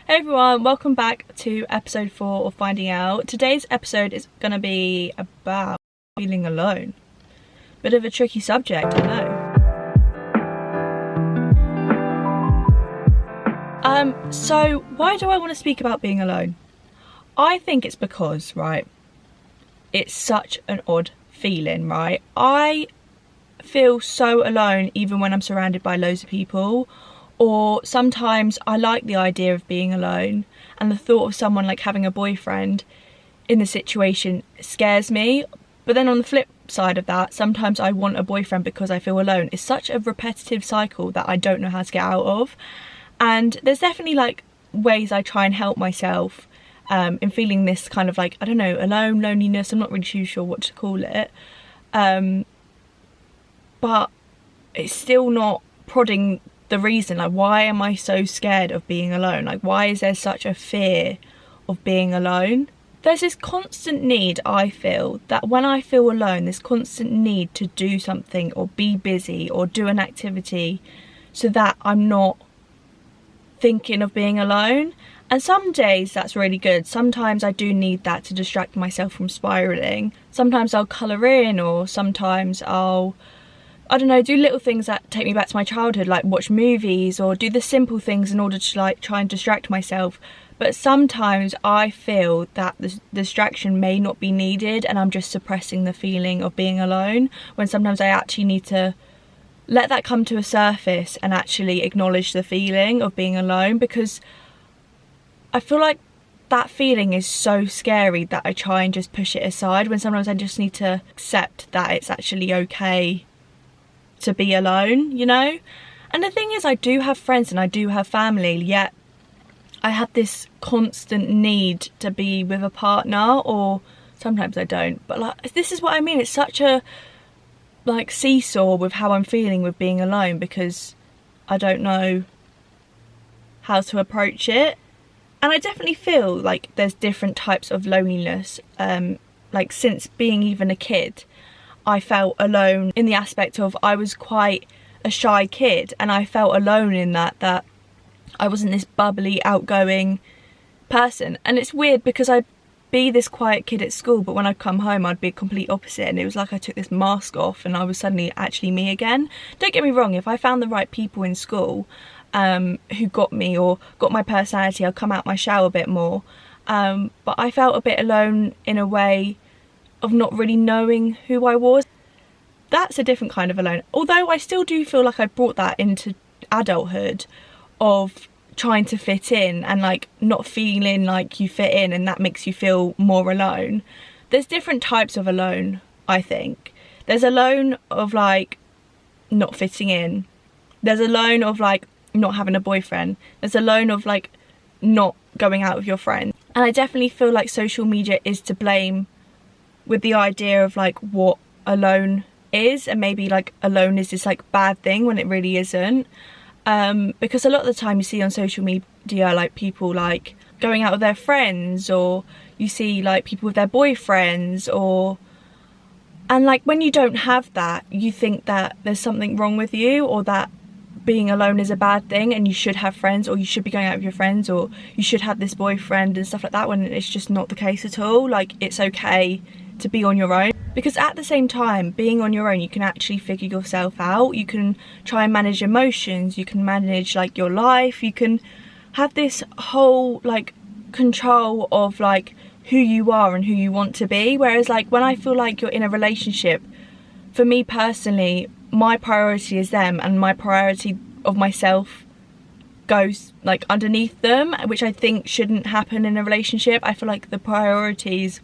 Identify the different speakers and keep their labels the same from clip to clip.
Speaker 1: Hey everyone, welcome back to episode 4 of Finding Out. Today's episode is going to be about feeling alone. Bit of a tricky subject, I know. So why do I want to speak about being alone? I think it's because, right, it's such an odd feeling, right? I feel so alone even when I'm surrounded by loads of people. Or sometimes I like the idea of being alone, and the thought of someone like having a boyfriend in the situation scares me. But then on the flip side of that, sometimes I want a boyfriend because I feel alone. It's such a repetitive cycle that I don't know how to get out of. And there's definitely like ways I try and help myself in feeling this kind of like, I don't know, alone, loneliness. I'm not really too sure what to call it. But it's still not prodding the reason. Like, why am I so scared of being alone? Like, why is there such a fear of being alone? There's this constant need, I feel, that when I feel alone, this constant need to do something or be busy or do an activity so that I'm not thinking of being alone. And some days that's really good. Sometimes I do need that to distract myself from spiraling. Sometimes I'll colour in, or sometimes I'll, I don't know, do little things that take me back to my childhood, like watch movies or do the simple things in order to like try and distract myself. But sometimes I feel that the distraction may not be needed and I'm just suppressing the feeling of being alone, when sometimes I actually need to let that come to a surface and actually acknowledge the feeling of being alone, because I feel like that feeling is so scary that I try and just push it aside, when sometimes I just need to accept that it's actually okay to be alone, you know? And the thing is, I do have friends and I do have family, yet I have this constant need to be with a partner, or sometimes I don't. But like, this is what I mean, it's such a like seesaw with how I'm feeling with being alone, because I don't know how to approach it. And I definitely feel like there's different types of loneliness. Like since being even a kid, I felt alone in the aspect of I was quite a shy kid, and I felt alone in that I wasn't this bubbly, outgoing person. And it's weird because I'd be this quiet kid at school, but when I'd come home I'd be a complete opposite, and it was like I took this mask off and I was suddenly actually me again. Don't get me wrong, if I found the right people in school who got me or got my personality, I'll come out my shell a bit more. But I felt a bit alone in a way of not really knowing who I was. That's a different kind of alone. Although I still do feel like I brought that into adulthood, of trying to fit in and like not feeling like you fit in, and that makes you feel more alone. There's different types of alone, I think. There's alone of like not fitting in. There's alone of like not having a boyfriend. There's alone of like not going out with your friends. And I definitely feel like social media is to blame with the idea of like what alone is, and maybe like alone is this like bad thing when it really isn't. Because a lot of the time you see on social media like people like going out with their friends, or you see like people with their boyfriends, and like when you don't have that, you think that there's something wrong with you, or that being alone is a bad thing and you should have friends, or you should be going out with your friends, or you should have this boyfriend and stuff like that, when it's just not the case at all. Like, it's okay to be on your own, because at the same time, being on your own, you can actually figure yourself out. You can try and manage emotions, you can manage like your life, you can have this whole like control of like who you are and who you want to be. Whereas like when I feel like you're in a relationship, for me personally, my priority is them, and my priority of myself goes like underneath them, which I think shouldn't happen in a relationship. I feel like the priorities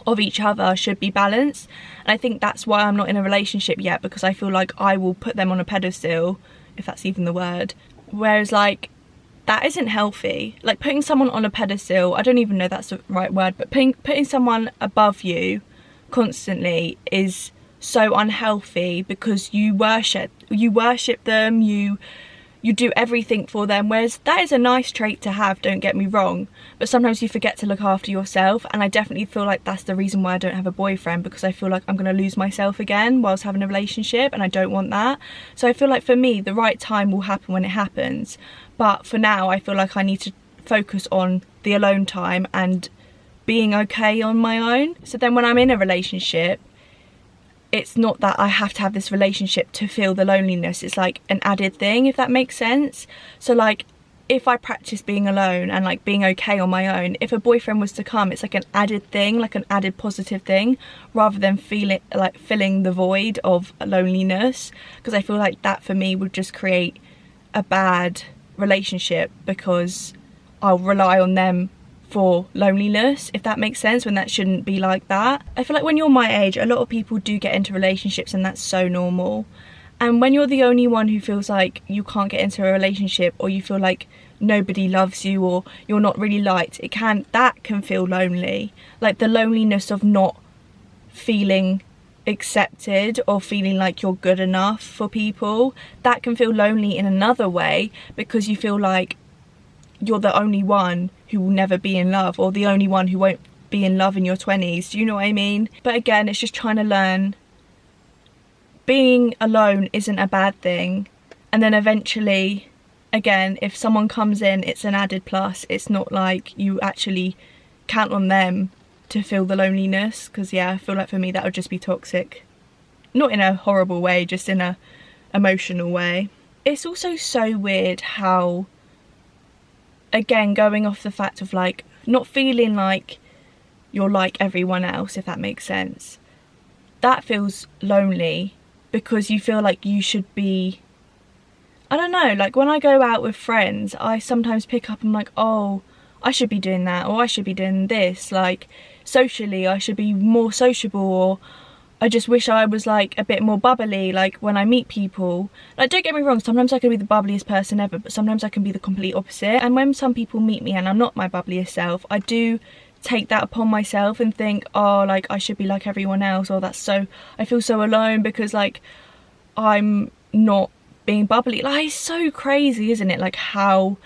Speaker 1: of each other should be balanced, and I think that's why I'm not in a relationship yet, because I feel like I will put them on a pedestal, if that's even the word, whereas like that isn't healthy. Like putting someone on a pedestal, I don't even know that's the right word, but putting someone above you constantly is so unhealthy, because you worship them, you do everything for them, whereas that is a nice trait to have, don't get me wrong, but sometimes you forget to look after yourself. And I definitely feel like that's the reason why I don't have a boyfriend, because I feel like I'm going to lose myself again whilst having a relationship, and I don't want that. So I feel like for me, the right time will happen when it happens, but for now I feel like I need to focus on the alone time and being okay on my own. So then when I'm in a relationship, it's not that I have to have this relationship to feel the loneliness. It's like an added thing, if that makes sense. So like if I practice being alone and like being okay on my own, if a boyfriend was to come, it's like an added thing, like an added positive thing, rather than filling the void of loneliness. Because I feel like that for me would just create a bad relationship, because I'll rely on them for loneliness, if that makes sense, when that shouldn't be like that. I feel like when you're my age, a lot of people do get into relationships and that's so normal. And when you're the only one who feels like you can't get into a relationship, or you feel like nobody loves you, or you're not really liked, that can feel lonely. Like the loneliness of not feeling accepted or feeling like you're good enough for people, that can feel lonely in another way, because you feel like you're the only one who will never be in love, or the only one who won't be in love in your 20s. Do you know what I mean? But again, it's just trying to learn being alone isn't a bad thing, and then eventually, again, if someone comes in, it's an added plus. It's not like you actually count on them to feel the loneliness, because yeah, I feel like for me that would just be toxic. Not in a horrible way, just in a emotional way. It's also so weird how, again, going off the fact of like not feeling like you're like everyone else, if that makes sense, that feels lonely, because you feel like you should be, I don't know, like when I go out with friends, I sometimes pick up and I'm like, oh, I should be doing that, or I should be doing this, like socially I should be more sociable, or I just wish I was like a bit more bubbly, like when I meet people. Like don't get me wrong, sometimes I can be the bubbliest person ever, but sometimes I can be the complete opposite. And when some people meet me and I'm not my bubbliest self, I do take that upon myself and think, oh, like I should be like everyone else, or that's so, I feel so alone because like I'm not being bubbly. Like it's so crazy, isn't it, like how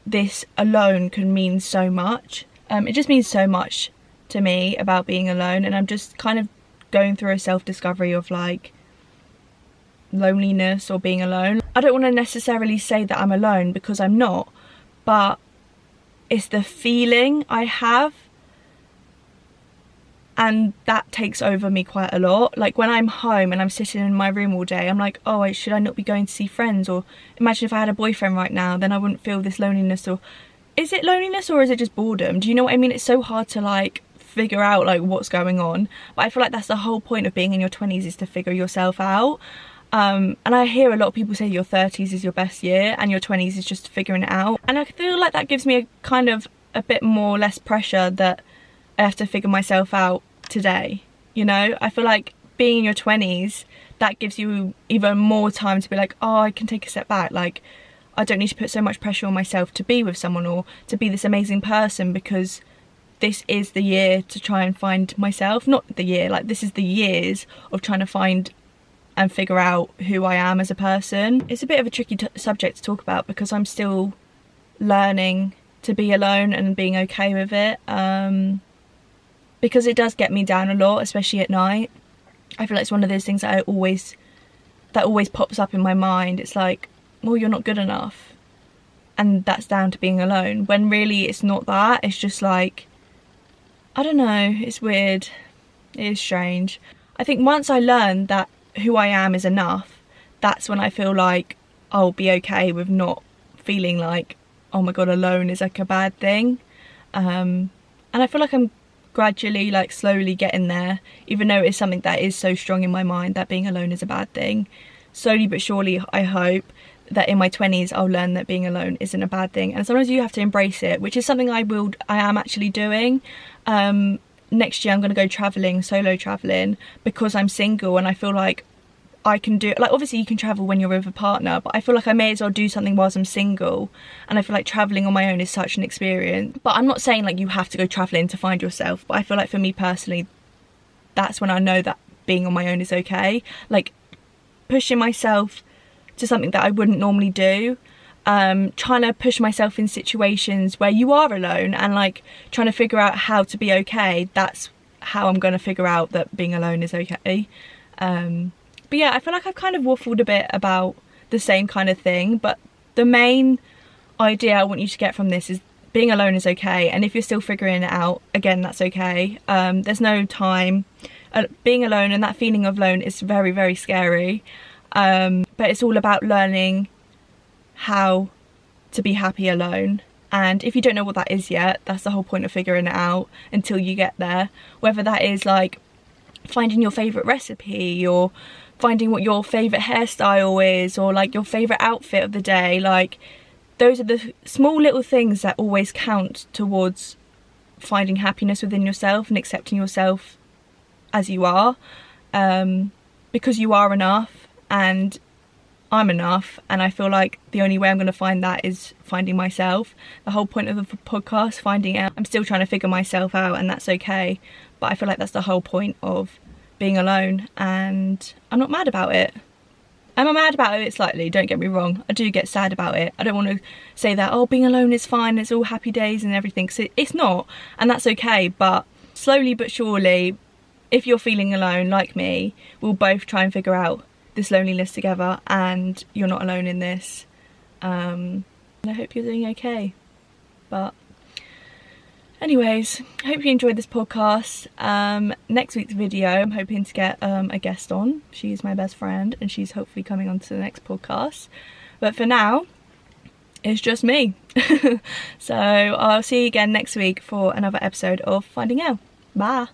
Speaker 1: this alone can mean so much. It just means so much to me about being alone, and I'm just kind of going through a self-discovery of like loneliness or being alone. I don't want to necessarily say that I'm alone, because I'm not, but it's the feeling I have, and that takes over me quite a lot. Like when I'm home and I'm sitting in my room all day, I'm like, oh, should I not be going to see friends? Or imagine if I had a boyfriend right now, then I wouldn't feel this loneliness. Or is it loneliness, or is it just boredom? Do you know what I mean? It's so hard to like figure out like what's going on, but I feel like that's the whole point of being in your 20s, is to figure yourself out. And I hear a lot of people say your 30s is your best year and your 20s is just figuring it out, and I feel like that gives me a kind of a bit more less pressure that I have to figure myself out today. You know, I feel like being in your 20s, that gives you even more time to be like, oh, I can take a step back, like I don't need to put so much pressure on myself to be with someone or to be this amazing person, because this is the year to try and find myself. Not the year, like this is the years of trying to find and figure out who I am as a person. It's a bit of a tricky subject to talk about, because I'm still learning to be alone and being okay with it, because it does get me down a lot, especially at night. I feel like it's one of those things that always pops up in my mind. It's like, well, you're not good enough, and that's down to being alone, when really it's not that. It's just like, I don't know, it's weird, it is strange. I think once I learn that who I am is enough, that's when I feel like I'll be okay with not feeling like, oh my god, alone is like a bad thing. And I feel like I'm gradually, like slowly getting there, even though it's something that is so strong in my mind that being alone is a bad thing. Slowly but surely, I hope that in my 20s I'll learn that being alone isn't a bad thing, and sometimes you have to embrace it, which is something I am actually doing. Next year I'm going to go travelling, solo travelling, because I'm single, and I feel like I can do, like obviously you can travel when you're with a partner, but I feel like I may as well do something whilst I'm single, and I feel like travelling on my own is such an experience. But I'm not saying like you have to go travelling to find yourself, but I feel like for me personally, that's when I know that being on my own is okay. Like pushing myself to something that I wouldn't normally do, trying to push myself in situations where you are alone, and like trying to figure out how to be okay. That's how I'm going to figure out that being alone is okay. But yeah, I feel like I've kind of waffled a bit about the same kind of thing, but the main idea I want you to get from this is being alone is okay, and if you're still figuring it out, again, that's okay. There's no time. Being alone and that feeling of alone is very, very scary, but it's all about learning how to be happy alone. And if you don't know what that is yet, that's the whole point of figuring it out until you get there. Whether that is like finding your favourite recipe, or finding what your favourite hairstyle is, or like your favourite outfit of the day. Like, those are the small little things that always count towards finding happiness within yourself and accepting yourself as you are, because you are enough, and I'm enough, and I feel like the only way I'm going to find that is finding myself. The whole point of the podcast, finding out. I'm still trying to figure myself out, and that's okay, but I feel like that's the whole point of being alone, and I'm not mad about it. I'm mad about it slightly, don't get me wrong. I do get sad about it. I don't want to say that, oh, being alone is fine, it's all happy days and everything, because it's not, and that's okay. But slowly but surely, if you're feeling alone like me, we'll both try and figure out this loneliness together, and you're not alone in this. And I hope you're doing okay. But anyways, I hope you enjoyed this podcast. Next week's video, I'm hoping to get a guest on. She's my best friend, and she's hopefully coming on to the next podcast. But for now, it's just me. So I'll see you again next week for another episode of Finding Out. Bye.